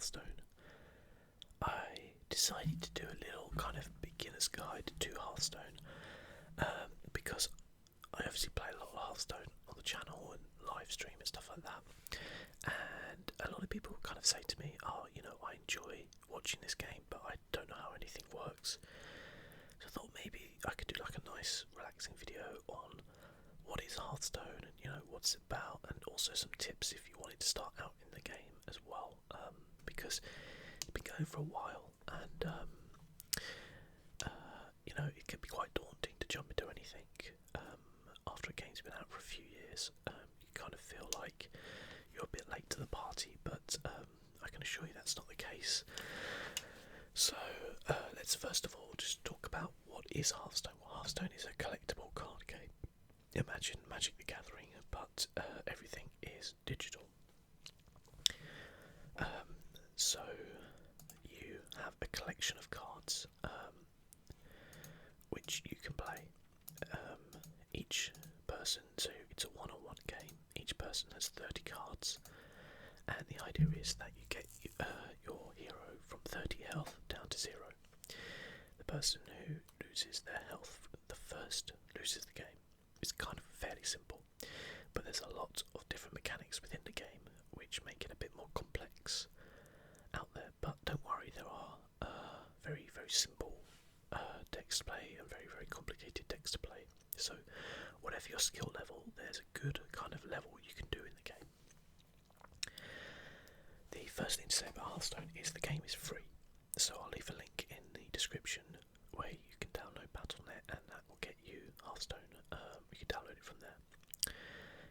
Hearthstone, I decided to do a little kind of beginner's guide to Hearthstone, because I obviously play a lot of Hearthstone on the channel and live stream and stuff like that, and a lot of people kind of say to me, oh, I enjoy watching this game, but I don't know how anything works. So I thought maybe I could do like a nice relaxing video on what is Hearthstone and what it's about, and also some tips if you wanted to start out in the game as well, because it's been going for a while, and it can be quite daunting to jump into anything after a game's been out for a few years. You kind of feel like you're a bit late to the party, but I can assure you that's not the case. So let's first of all just talk about what is Hearthstone. Well, Hearthstone is a collectible card game. Imagine Magic the Gathering, but everything is digital. So you have a collection of cards which you can play. Each person, so it's a one-on-one game. Each person has 30 cards, and the idea is that you get your hero from 30 health down to 0. The person who loses their health the first loses the game. It's kind of fairly simple, but there's a lot of different mechanics within the game which make it a bit more complex out there. But don't worry, there are very, very simple decks to play and very, very complicated decks to play. So whatever your skill level, there's a good kind of level you can do in the game. The first thing to say about Hearthstone is the game is free, so I'll leave a link in the description where you can download Battle.net, and that will get you Hearthstone. You can download it from there.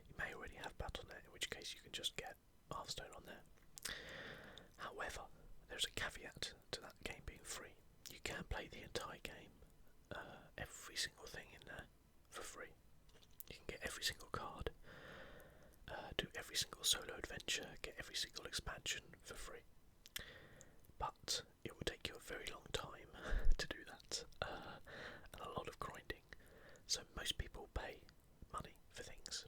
You may already have Battle.net, in which case you can just get Hearthstone on there. However, there's a caveat to that game being free. You can play the entire game, every single thing in there, for free. You can get every single card, do every single solo adventure, get every single expansion for free. But it will take you a very long time to do that, and a lot of grinding. So most people pay money for things.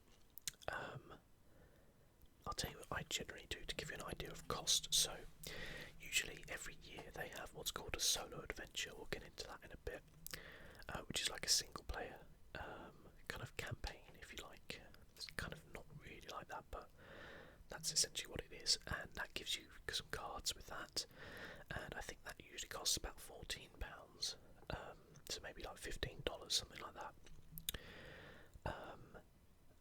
I'll tell you what I generally do to give you an idea of cost. So usually every year they have what's called a solo adventure. We'll get into that in a bit, which is like a single player kind of campaign, if you like. It's kind of not really like that, but that's essentially what it is, and that gives you some cards with that, and I think that usually costs about £14, so maybe like $15, something like that.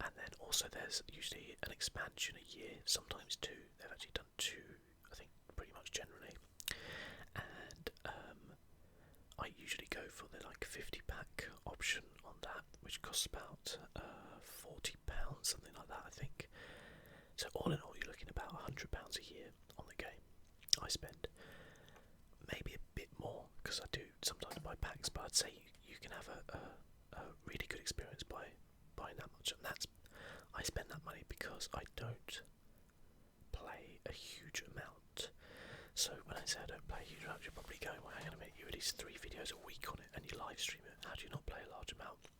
And then also there's usually an expansion a year, sometimes 2. They've actually done 2, I think, pretty much generally. And I usually go for the like 50-pack option on that, which costs about £40, something like that, I think. So all in all, you're looking about £100 a year on the game. I spend maybe a bit more, because I do sometimes buy packs, but I'd say you can have a really good experience by buying that much, and I spend that money because I don't play a huge amount. So when I say I don't play a huge amount, you're probably going, well, hang on a minute, you release 3 videos a week on it and you live stream it, how do you not play a large amount?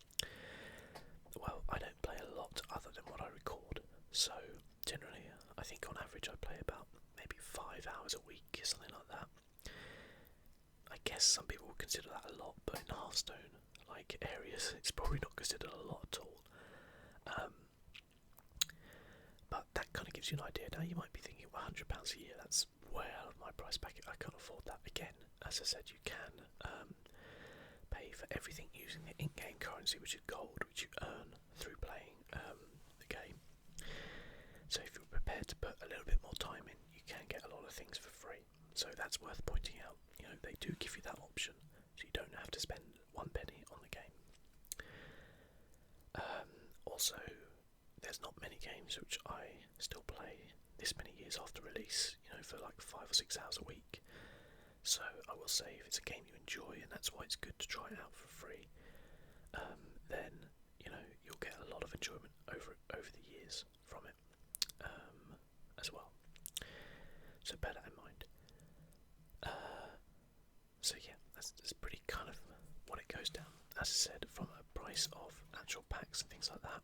Well, I don't play a lot other than what I record, so generally I think on average I play about maybe 5 hours a week, something like that. I guess some people would consider that a lot, but in Hearthstone, like areas, it's probably not considered a lot at all. But that kind of gives you an idea. Now you might be thinking, well, £100 a year, that's way out of my price bracket, I can't afford that. Again, as I said, you can pay for everything using the in-game currency, which is gold, which you earn through playing the game. So if you're prepared to put a little bit more time in, you can get a lot of things for free. So that's worth pointing out. They do give you that option, so you don't have to spend 1 penny on the game. Also, there's not many games which I still play this many years after release, for like 5 or 6 hours a week. So I will say, if it's a game you enjoy, and that's why it's good to try it out for free, then you'll get a lot of enjoyment over the years from it as well. So bear that in mind. So yeah, that's pretty kind of what it goes down. As I said, from a price of actual packs and things like that,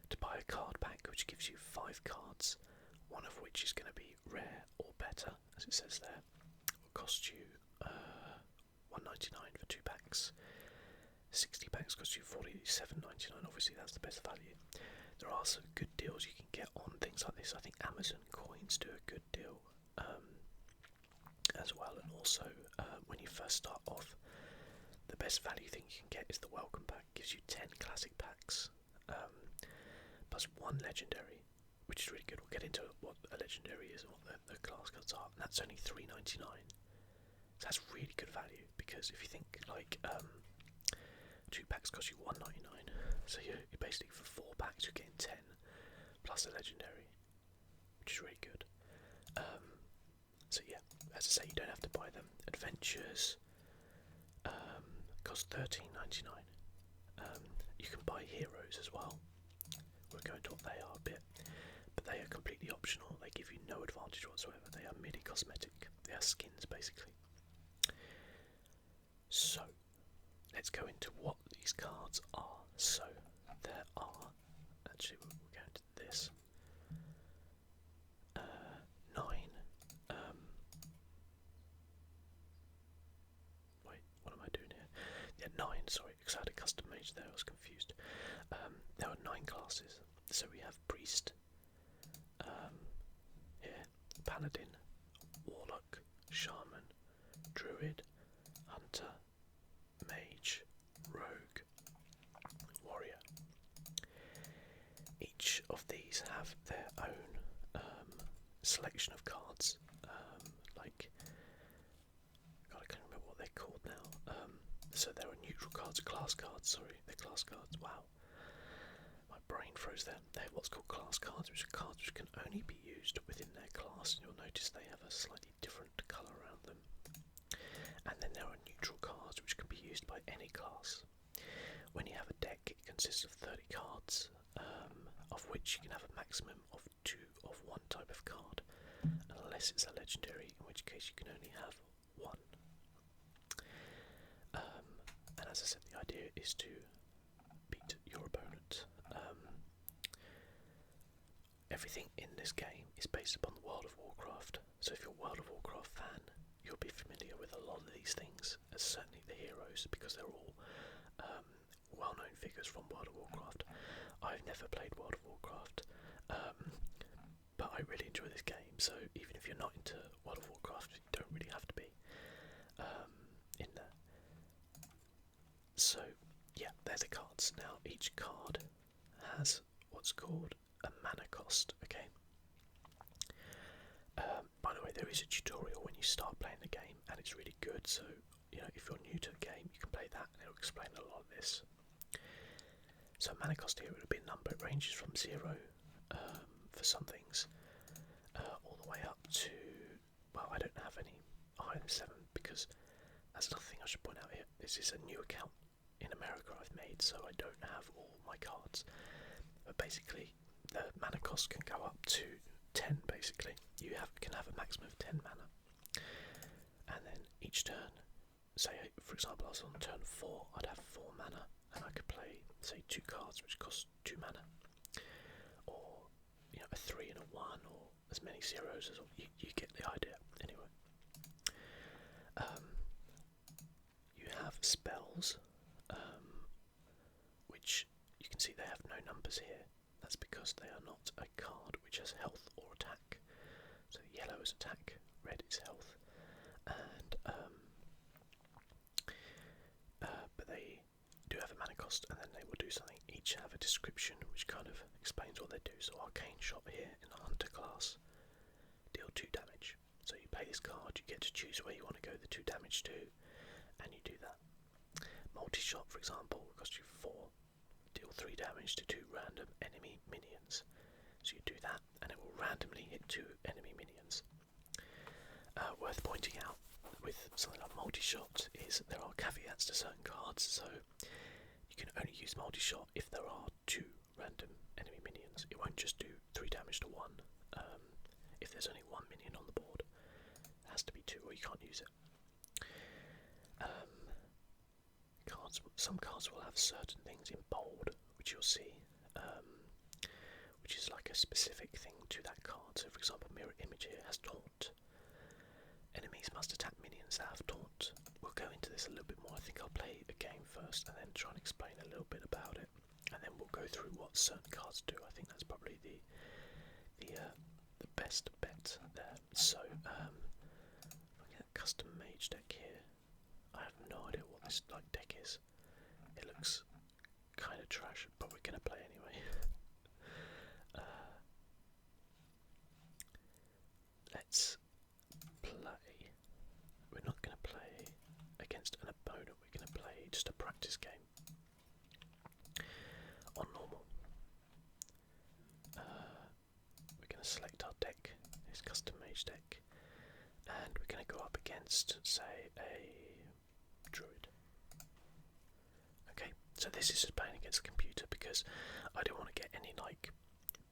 to buy a card pack which gives you 5 cards, one of which is going to be rare or better, as it says there. It will cost you $1.99 for 2 packs. 60 packs cost you $47.99. Obviously, that's the best value. There are some good deals you can get on things like this. I think Amazon coins do a good deal as well, and also when you first start off, the best value thing you can get is the welcome pack. It gives you 10 classic packs plus 1 legendary, which is really good. We'll get into what a legendary is and what the class cards are, and that's only $3.99. So that's really good value, because if you think like 2 packs cost you $1.99, so you're basically for 4 packs you're getting 10 plus a legendary, which is really good. So yeah, as I say, you don't have to buy them. Adventures cost $13.99. You can buy heroes as well. We'll go into what they are a bit, but they are completely optional. They give you no advantage whatsoever. They are merely cosmetic. They are skins, basically. So let's go into what these cards are. So there are, actually we'll go into this, 9, wait, what am I doing here? Yeah, 9, sorry, because I had a custom mage there, I was confused. There are 9 classes, so we have Priest, here, Paladin, Warlock, Shaman, Druid, Hunter, Mage, Rogue, Warrior. Each of these have their own selection of cards, like, God, I can't remember what they're called now. So there are neutral cards, class cards, sorry, they're class cards, wow. My brain froze there. They're what's called class cards, which are cards which can only be used within their class, and you'll notice they have a slightly different colour around them. And then there are neutral cards which can be used by any class. When you have a deck, it consists of 30 cards, of which you can have a maximum of 2 of one type of card, unless it's a legendary, in which case you can only have 1. And as I said, the idea is to beat your opponent. Everything in this game is based upon the World of Warcraft, so if you're a World of Warcraft fan, you'll be familiar with a lot of these things, certainly the heroes, because they're all well-known figures from World of Warcraft. I've never played World of Warcraft, but I really enjoy this game, so even if you're not into World of Warcraft, you don't really have to be in there. So, yeah, they're the cards. Now, each card has what's called a mana cost, okay? By the way, there is a tutorial when you start playing the game, and it's really good, so, you know, if you're new to the game, you can play that, and it'll explain a lot of this. So mana cost here would be a number. It ranges from 0 for some things, all the way up to, well, I don't have any higher than 7, because that's another thing I should point out here. This is a new account in America I've made, so I don't have all my cards. But basically, the mana cost can go up to 10, basically. You can have a maximum of 10 mana. And then each turn, say, for example, I was on turn 4, I'd have 4 mana, and I could play, say, 2 cards which cost 2 mana. Or, you know, a 3 and a 1, or as many zeros as you get the idea. Anyway. You have spells, which you can see they have no numbers here. That's because they are not a card which has health or attack. So yellow is attack, red is health, and but they do have a mana cost, and then they will do something. Each have a description which kind of explains what they do. So Arcane Shot here in the Hunter class, deal 2 damage. So you play this card, you get to choose where you want to go the 2 damage to, and you do that. Multi-Shot, for example, will cost you 4, deal 3 damage to 2 random enemy minions. So you do that, and it will randomly hit 2 enemy minions. Worth pointing out with something like multi-shot is there are caveats to certain cards, so you can only use multi-shot if there are 2 random enemy minions. It won't just do 3 damage to 1. If there's only 1 minion on the board, it has to be 2 or you can't use it. Some cards will have certain things in bold, which you'll see, which which is like a specific thing to that card. So for example, mirror image here has taunt. Enemies must attack minions that have taunt. We'll go into this a little bit more. I think I'll play a game first and then try and explain a little bit about it, and then we'll go through what certain cards do. I think that's probably the best bet there. So looking at custom mage deck here, I have no idea what this deck is. It looks kind of trash, but we're gonna play anyway. Let's play. We're not gonna play against an opponent. We're gonna play just a practice game on normal. We're gonna select our deck, this custom mage deck, and we're gonna go up against, say, a druid. Okay, so this is just playing against a computer because I don't want to get any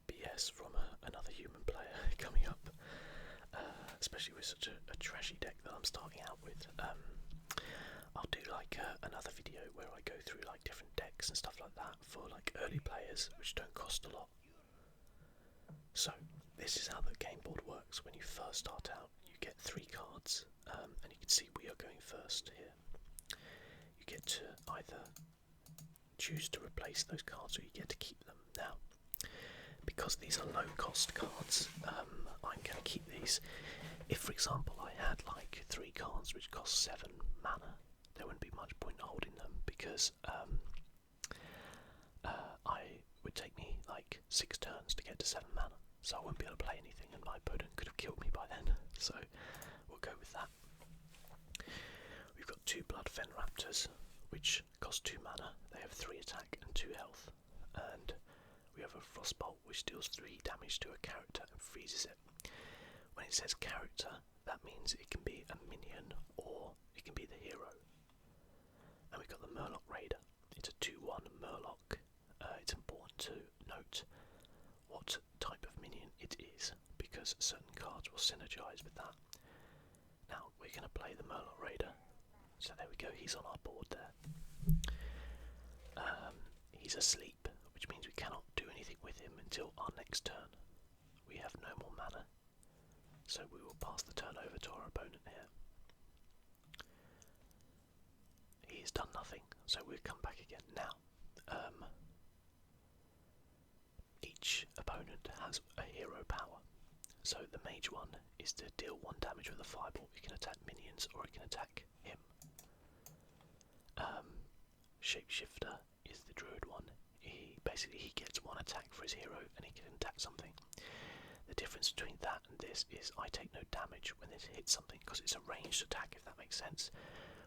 BS from another human player coming up, especially with such a trashy deck that I'm starting out with. I'll do another video where I go through different decks and stuff like that for early players, which don't cost a lot. So this is how the game board works. When you first start out, you get 3 cards, and you can see we are going first here. You get to either choose to replace those cards or you get to keep them. Now, because these are low cost cards, I'm going to keep these. If, for example, I had 3 cards which cost 7 mana, there wouldn't be much point holding them because it would take me 6 turns to get to 7 mana, so I wouldn't be able to play anything and my opponent could have killed me by then, so we'll go with that. We've got 2 Blood Fen Raptors which cost 2 mana. They have 3 attack and 2 health, and we have a Frostbolt which deals 3 damage to a character and freezes it. When it says character, that means it can be a minion or it can be the hero. And we've got the Murloc Raider. It's a 2/1 Murloc. It's important to note what type of minion it is because certain cards will synergise with that. Now we're going to play the Murloc Raider. So there we go, he's on our board there. He's asleep, which means we cannot do anything with him until our next turn. We have no more mana, so we will pass the turn over to our opponent here. He's done nothing, so we'll come back again. Now, each opponent has a hero power. So the mage one is to deal 1 damage with a fireball. It can attack minions or it can attack him. Shapeshifter is the druid one. He gets 1 attack for his hero and he can attack something. The difference between that and this is I take no damage when it hits something because it's a ranged attack, if that makes sense.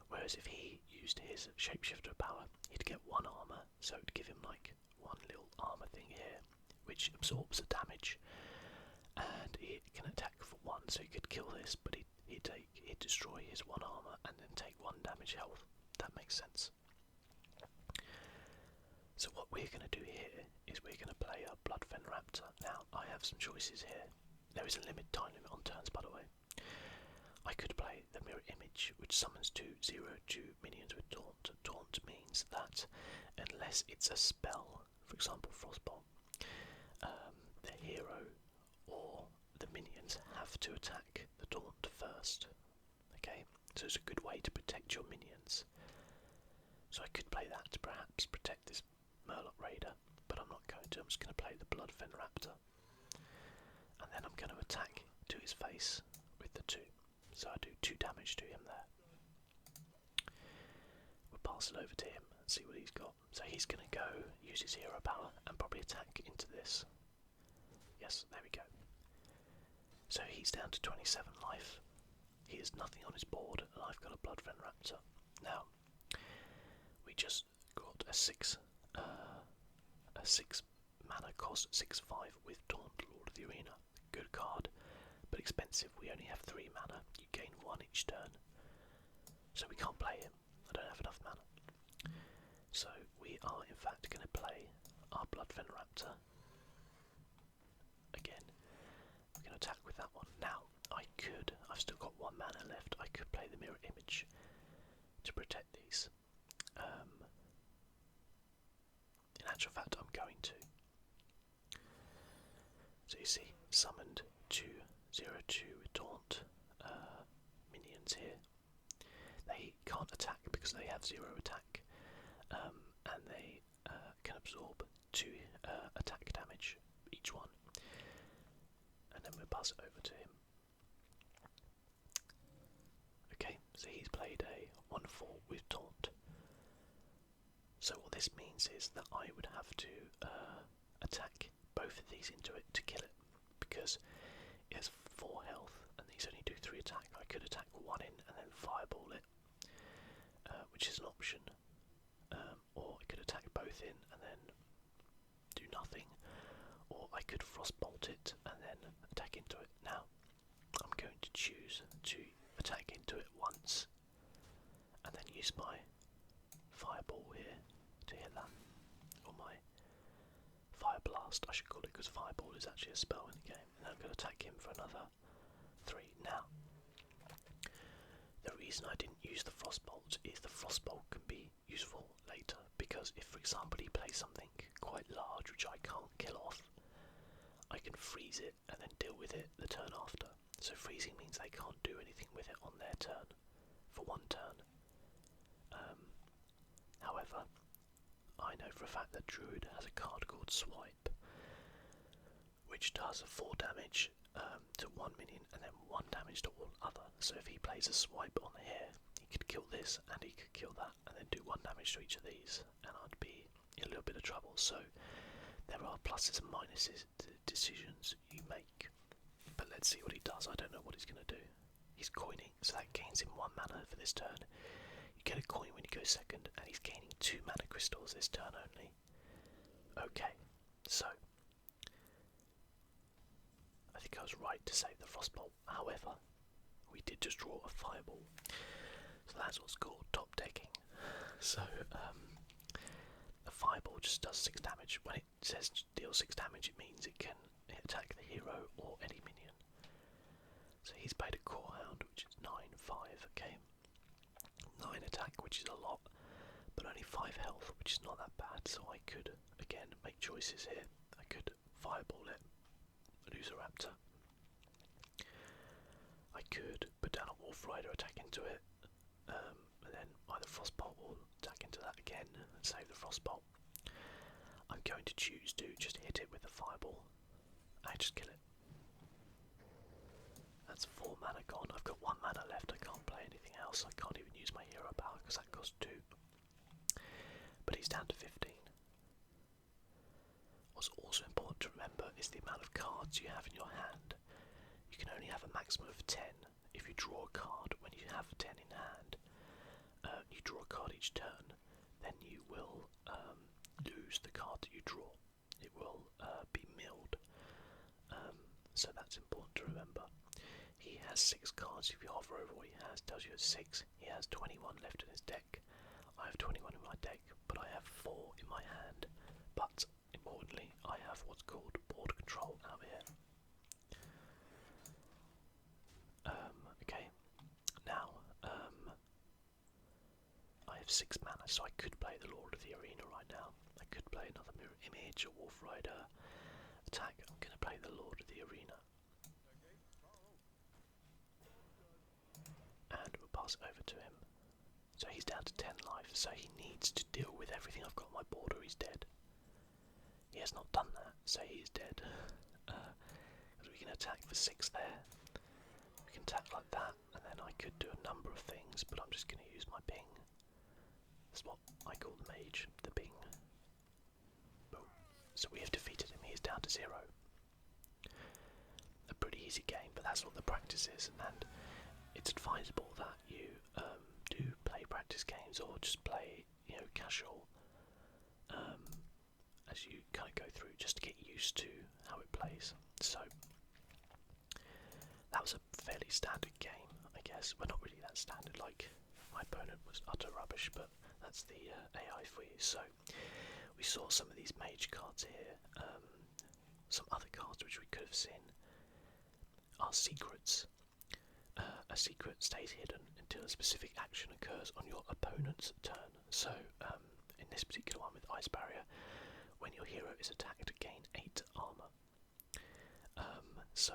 Whereas if he used his shapeshifter power, he'd get 1 armor, so it'd give him 1 little armor thing here, which absorbs the damage, and it can attack for 1, so he could kill this, but he'd destroy his 1 armor and then take 1 damage health. That makes sense. So what we're going to do here is we're going to play a Blood Fen Raptor. Now, I have some choices here. There is a time limit on turns, by the way. I could play the Mirror Image, which summons 2/0/2 minions with Taunt. Taunt means that unless it's a spell, for example Frostbolt, the hero or the minions have to attack the Taunt first. Okay, so it's a good way to protect your minions. So I could play that to perhaps protect this Murloc Raider, but I'm not going to. I'm just going to play the Blood Fen Raptor, and then I'm going to attack to his face with the 2. So I do 2 damage to him there. We'll pass it over to him and see what he's got. So he's going to go use his hero power and probably attack into this. Yes, there we go. So he's down to 27 life. He has nothing on his board, and I've got a Blood Fen Raptor. Now, we just got a 6 mana cost 6/5 with Taunt, Lord of the Arena. Good card, but expensive. We only have 3 mana. You gain 1 each turn, so we can't play him. I don't have enough mana. So we are in fact going to play our Blood Fen Raptor again. We're going to attack with that one. Now I've still got 1 mana left. I could play the Mirror Image to protect these. In actual fact, I'm going to. So you see, summoned 2/02 with taunt minions here. They can't attack because they have 0 attack, and they can absorb 2 attack damage each one. And then we'll pass it over to him. Okay, so he's played a 1/4 with taunt. So what this means is that I would have to attack both of these into it to kill it, because it has 4 health and these only do 3 attack. I could attack one in and then fireball it, which is an option, or I could attack both in and then do nothing, or I could frostbolt it and then attack into it. Now, I'm going to choose to attack into it once and then use my fireball here to hit that, or my fire blast I should call it, because fireball is actually a spell in the game. And I'm going to attack him for another 3. Now, the reason I didn't use the frostbolt is the frostbolt can be useful later, because if, for example, he plays something quite large which I can't kill off, I can freeze it and then deal with it the turn after. So freezing means they can't do anything with it on their turn, for 1 turn. However, I know for a fact that Druid has a card called Swipe, which does 4 damage to 1 minion and then 1 damage to all other. So if he plays a Swipe on here, he could kill this and he could kill that and then do 1 damage to each of these, and I'd be in a little bit of trouble. So there are pluses and minuses to the decisions you make. But let's see what he does. I don't know what he's going to do. He's coining, so that gains him 1 mana for this turn. You get a coin when you go second, and he's gaining 2 mana crystals this turn only. Okay, so I think I was right to save the frostbolt. However, we did just draw a fireball, so that's what's called top decking. So a fireball just does 6 damage. When it says deal 6 damage, it means it can attack the hero or any minion. So he's played a core hound, which is 9/5. Okay, 9 attack, which is a lot, but only 5 health, which is not that bad. So I could again make choices here. I could fireball it, lose a raptor. I could put down a wolf rider, attack into it, and then either frostbolt or attack into that again and save the frostbolt. I'm going to choose to just hit it with the fireball. I just kill it. That's 4 mana gone. I've got 1 mana left. I can't play anything else. I can't even use my hero power because that costs 2. But he's down to 15. What's also important to remember is the amount of cards you have in your hand. You can only have a maximum of 10. If you draw a card when you have 10 in hand, you draw a card each turn, then you will lose the card that you draw. It will be milled. So that's important to remember. He has 6 cards. If you hover over what he has, it tells you it's 6. He has 21 left in his deck. I have 21 in my deck, but I have 4 in my hand. But importantly, I have what's called board control out here. Okay, now I have 6 mana, so I could play the Lord of the Arena right now. I could play another Mirror Image, a Wolf Rider attack. I'm going to play the Lord of the Arena. And we'll pass it over to him. So he's down to 10 life, so he needs to deal with everything I've got on my board or he's dead. He has not done that, so he is dead. Because we can attack for 6 there. We can attack like that, and then I could do a number of things, but I'm just going to use my ping. That's what I call the mage, the ping. Boom. So we have defeated him, he is down to 0. A pretty easy game, but that's what the practice is, and it's advisable that you do play practice games or just play, casual as you kind of go through, just to get used to how it plays. So that was a fairly standard game, I guess. Well, not really that standard, like my opponent was utter rubbish, but that's the AI for you. So we saw some of these mage cards here, some other cards which we could have seen are secrets. A secret stays hidden until a specific action occurs on your opponent's turn. So, in this particular one with Ice Barrier, when your hero is attacked, gain 8 armor. So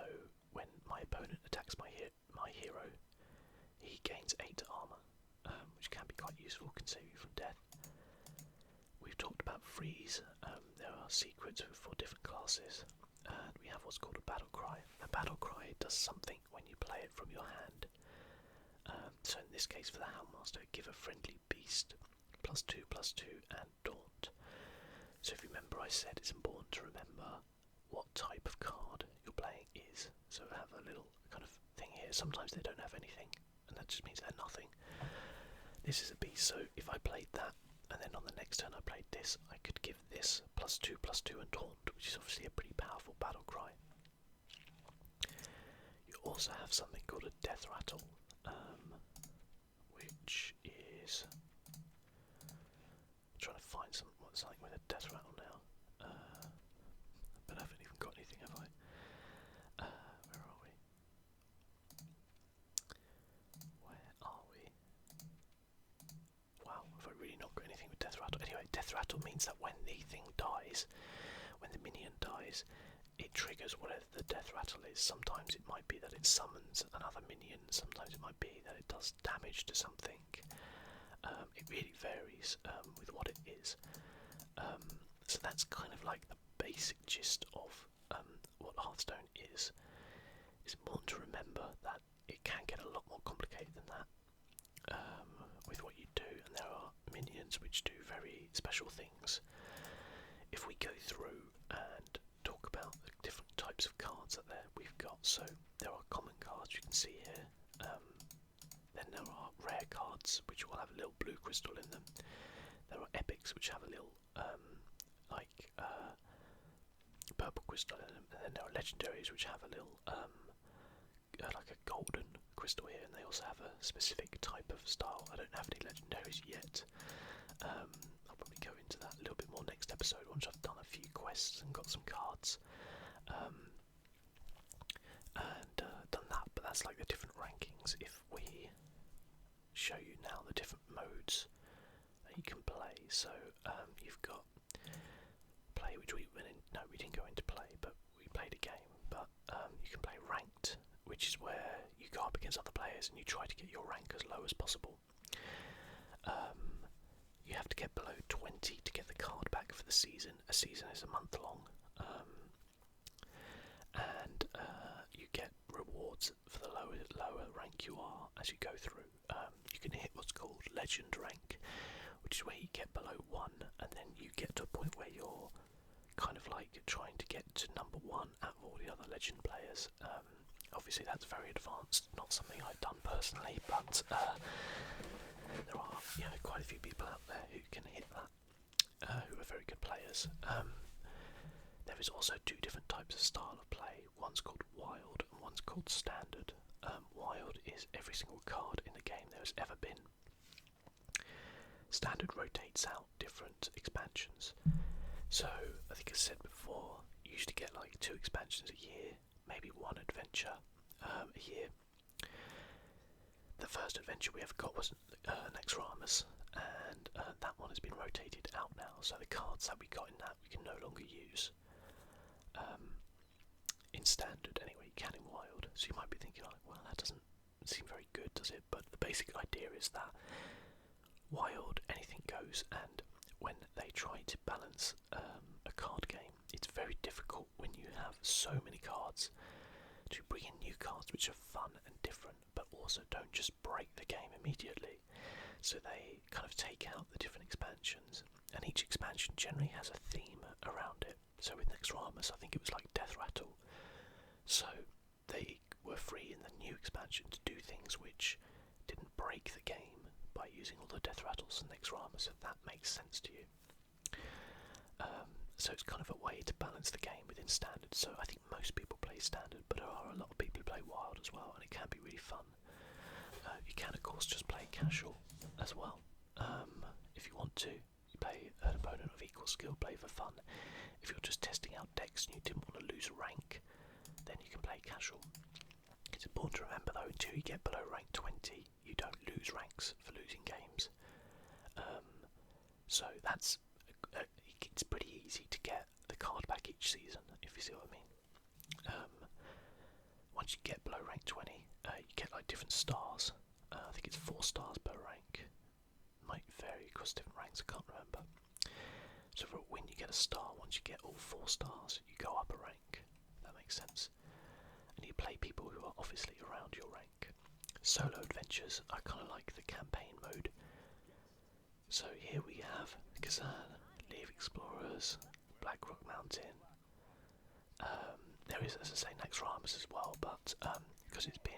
when my opponent attacks my hero, he gains 8 armor, which can be quite useful, can save you from death. We've talked about freeze. There are secrets for different classes, and we have what's called a battle cry. A battle cry does something when you play it from your hand. So in this case, for the Houndmaster, give a friendly beast +2/+2 and taunt. So if you remember, I said it's important to remember what type of card you're playing is. So I have a little kind of thing here. Sometimes they don't have anything, and that just means they're nothing. This is a beast, so if I played that, and then on the next turn I played this, I could give this +2/+2 and taunt, which is obviously a pretty powerful battle cry. You also have something called a death rattle, which is... I'm trying to find something with a death rattle now. But I haven't even got anything, have I? Where are we? Where are we? Wow, have I really not got anything with death rattle? Anyway, death rattle means that when the thing dies, when the minion dies, it triggers whatever the death rattle is. Sometimes it might be that it summons another minion, sometimes it might be that it does damage to something. It really varies with what it is. So that's kind of like the basic gist of what Hearthstone is. It's important to remember that it can get a lot more complicated than that with what you do, and there are minions which do very special things. If we go through and talk about the different types of cards that we've got, so there are common cards you can see here. Then there are rare cards which will have a little blue crystal in them. There are epics which have a little purple crystal in them, and then there are legendaries which have a little like a golden crystal here, and they also have a specific type of style. I don't have any legendaries yet. I'll probably go into that a little bit more next episode once I've done a few quests and got some cards and done that. But that's like the different rankings. If we show you now the different modes that you can play, so you've got play, which we didn't go into play, but we played a game. But you can play ranked, which is where you go up against other players and you try to get your rank as low as possible. You have to get below 20 to get the card back for the season. A season is a month long, and you get rewards for the lower rank you are as you go through. You can hit what's called legend rank, which is where you get below 1, and then you get to a point where you're kind of like trying to get to number 1 out of all the other legend players. Obviously that's very advanced, not something I've done personally, but there are quite a few people out there who can hit that, who are very good players. There is also 2 different types of style of play. One's called Wild and one's called Standard. Wild is every single card in the game there has ever been. Standard rotates out different expansions. So, I think I said before, you used to get like 2 expansions a year, maybe 1 adventure a year. The first adventure we ever got was Nexramas, and that one has been rotated out now, so the cards that we got in that we can no longer use. In Standard, anyway, you can in Wild, so you might be thinking like, well, that doesn't seem very good, does it? But the basic idea is that Wild, anything goes, and when they try to balance a card game, it's very difficult when you have so many cards to bring in new cards which are fun and different, but also don't just break the game immediately. So they kind of take out the different expansions, and each expansion generally has a theme around it. So with Nexramas, I think it was like Death Rattle. So they were free in the new expansion to do things which didn't break the game by using all the Death Rattles and Nexramas, if that makes sense to you. So it's kind of a way to balance the game within Standard. So I think most people play Standard, but there are a lot of people who play Wild as well, and it can be really fun. You can of course just play casual as well. If you want to, you play an opponent of equal skill, play for fun. If you're just testing out decks and you didn't want to lose rank, then you can play casual. It's important to remember though, until you get below rank 20, you don't lose ranks for losing games. So it's pretty easy to get the card back each season, if you see what I mean. Once you get below rank 20, you get like different stars. I think it's 4 stars per rank. Might vary across different ranks, I can't remember. So for a win you get a star. Once you get all 4 stars, you go up a rank. That makes sense. And you play people who are obviously around your rank. Solo adventures, I kind of like the campaign mode. So here we have Kazan, Leave Explorers, Blackrock Mountain. There is, as I say, Naxxramas as well, but because it's been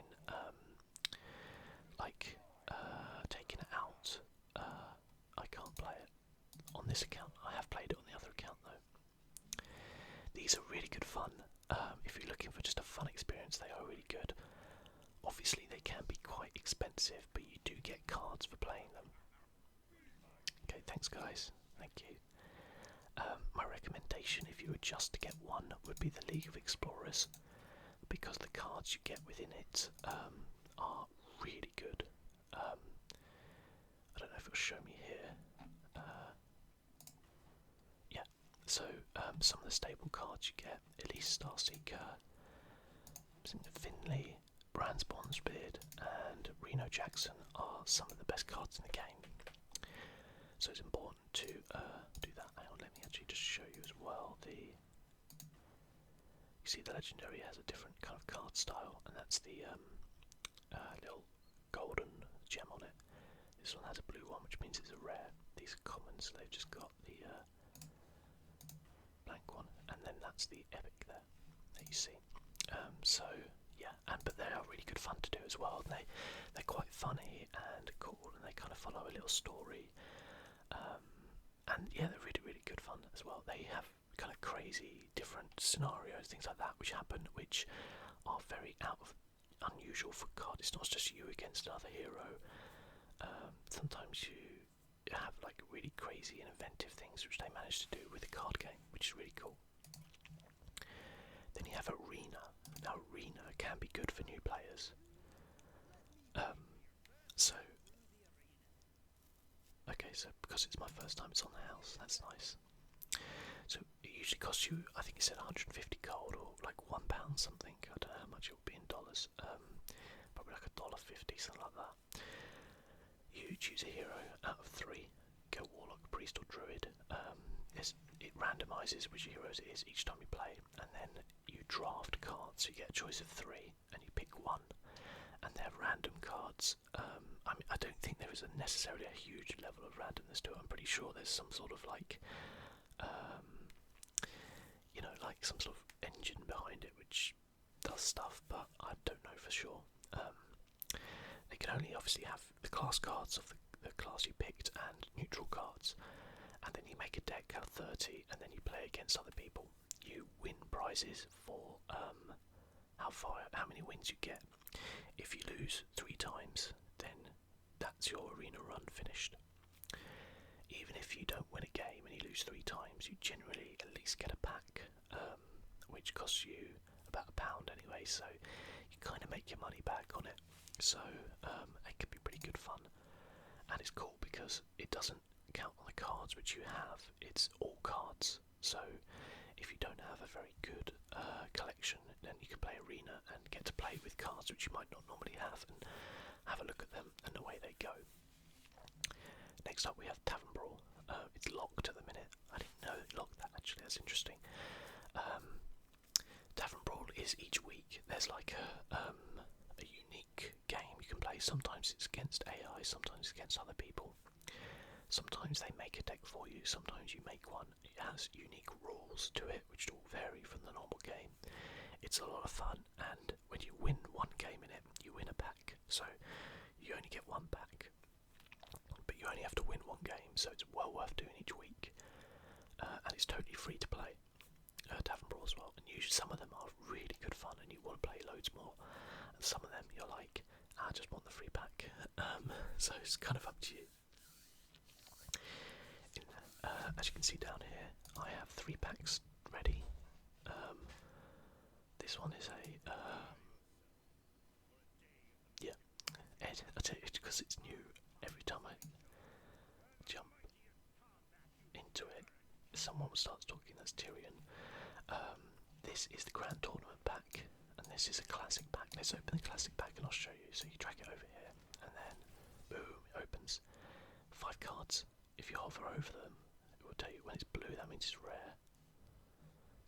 taken out, I can't play it on this account. I have played it on the other account though. These are really good fun. If you're looking for just a fun experience, they are really good. Obviously, they can be quite expensive, but you do get cards for playing them. Okay, thanks guys. Thank you. My recommendation, if you were just to get one, would be the League of Explorers, because the cards you get within it are really good. I don't know if it'll show me here. Yeah, so some of the stable cards you get, Elise Starseeker, Finley, Brands Bondsbeard and Reno Jackson are some of the best cards in the game. So it's important to do that. Hang on, let me actually just show you as well. You see the legendary has a different kind of card style, and that's the little golden gem on it. This one has a blue one, which means it's a rare. These are common, so they've just got the blank one, and then that's the epic there that you see. So yeah, but they are really good fun to do as well. And they're quite funny and cool, and they kind of follow a little story. And yeah, they're really, really good fun as well. They have kind of crazy different scenarios, things like that, which happen, which are very unusual for cards. It's not just you against another hero. Sometimes you have like really crazy and inventive things which they manage to do with the card game, which is really cool. Then you have Arena. Now Arena can be good for new players. So because it's my first time, it's on the house. That's nice. So it usually costs you, I think it said 150 gold or like £1 something. I don't know how much it would be in dollars. Probably like $1.50, something like that. You choose a hero out of 3. Go Warlock, Priest or Druid. It randomises which heroes it is each time you play, and then you draft cards. So you get a choice of 3, and you pick one. And they're random cards. I don't think there is necessarily a huge level of randomness to it. I'm pretty sure there's some sort of like some sort of engine behind it which does stuff, but I don't know for sure. They can only obviously have the class cards of the class you picked and neutral cards, and then you make a deck out of 30, and then you play against other people. You win prizes for how many wins you get. If you lose 3 times, then that's your arena run finished. Even if you don't win a game and you lose 3 times, you generally at least get a pack, which costs you about £1 anyway, so you kind of make your money back on it. So it can be pretty good fun, and it's cool because it doesn't count on the cards which you have, it's all cards. So if you don't have a very good collection, then you can play Arena and get to play with cards which you might not normally have, and have a look at them, and away they go. Next up we have Tavern Brawl. It's locked at the minute. I didn't know it locked that, actually. That's interesting. Tavern Brawl is each week. There's like a unique game you can play. Sometimes it's against AI, sometimes it's against other people. Sometimes they make a deck for you, sometimes you make one. It has unique rules to it which all vary from the normal game. It's a lot of fun, and when you win one game in it, you win a pack. So you only get one pack, but you only have to win one game, so it's well worth doing each week. And it's totally free to play. Tavern Brawl as well, and usually some of them are really good fun and you want to play loads more, and some of them you're like, I just want the free pack. So it's kind of up to you. As you can see down here, I have 3 packs ready. This one is Ed. I tell you, it's because it's new. Every time I jump into it, someone starts talking. That's Tyrion. this is the Grand Tournament pack, and this is a classic pack. Let's open the classic pack and I'll show you. So you drag it over here, and then boom, it opens. 5 cards. If you hover over them, it will tell you when it's blue, that means it's rare.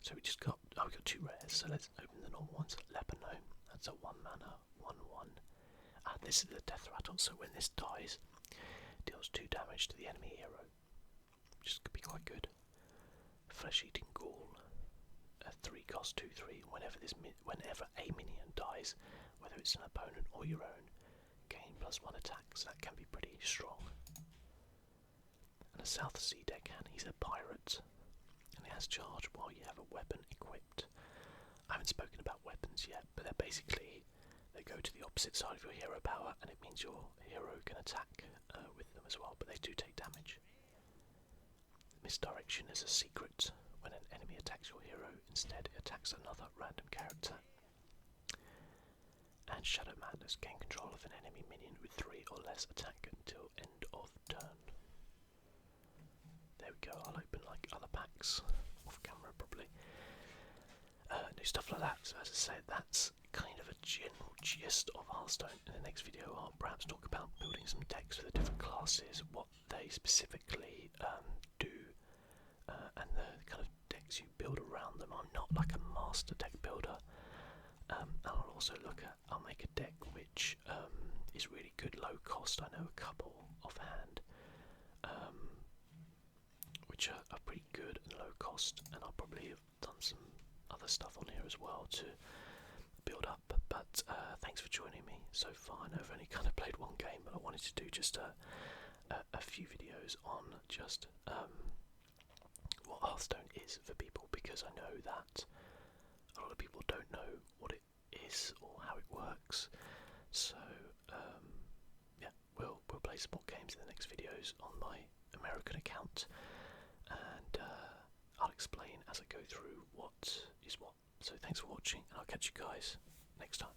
So we just got, we got 2 rares, so let's open the normal ones. Lebanon, that's a 1 mana, 1/1. This is the Death Rattle, so when this dies, deals 2 damage to the enemy hero, which could be quite good. Flesh-Eating Ghoul, a 3 cost 2/3. Whenever a minion dies, whether it's an opponent or your own, gain +1 attack, so that can be pretty strong. And a South Sea Deckhand, he's a pirate, and he has charge while you have a weapon equipped. I haven't spoken about weapons yet, but they're basically, they go to the opposite side of your hero power, and it means your hero can attack with them as well, but they do take damage. Misdirection is a secret. When an enemy attacks your hero, instead it attacks another random character. And Shadow Madness, gain control of an enemy minion with 3 or less attack until end of turn. There we go, I'll open like other packs off camera probably. New stuff like that. So as I said, that's kind of a general gist of Hearthstone. In the next video I'll perhaps talk about building some decks for the different classes, what they specifically do, and the kind of decks you build around them. I'm not like a master deck builder. And I'll also I'll make a deck which is really good low cost. I know a couple offhand which are pretty good and low cost, and I'll probably have done some other stuff on here as well to build up. But thanks for joining me so far. I know I've only kind of played one game, but I wanted to do just a few videos on just what Hearthstone is for people, because I know that a lot of people don't know what it is or how it works. So yeah, we'll play some more games in the next videos on my American account, and I'll explain as I go through what is what. So thanks for watching, and I'll catch you guys next time.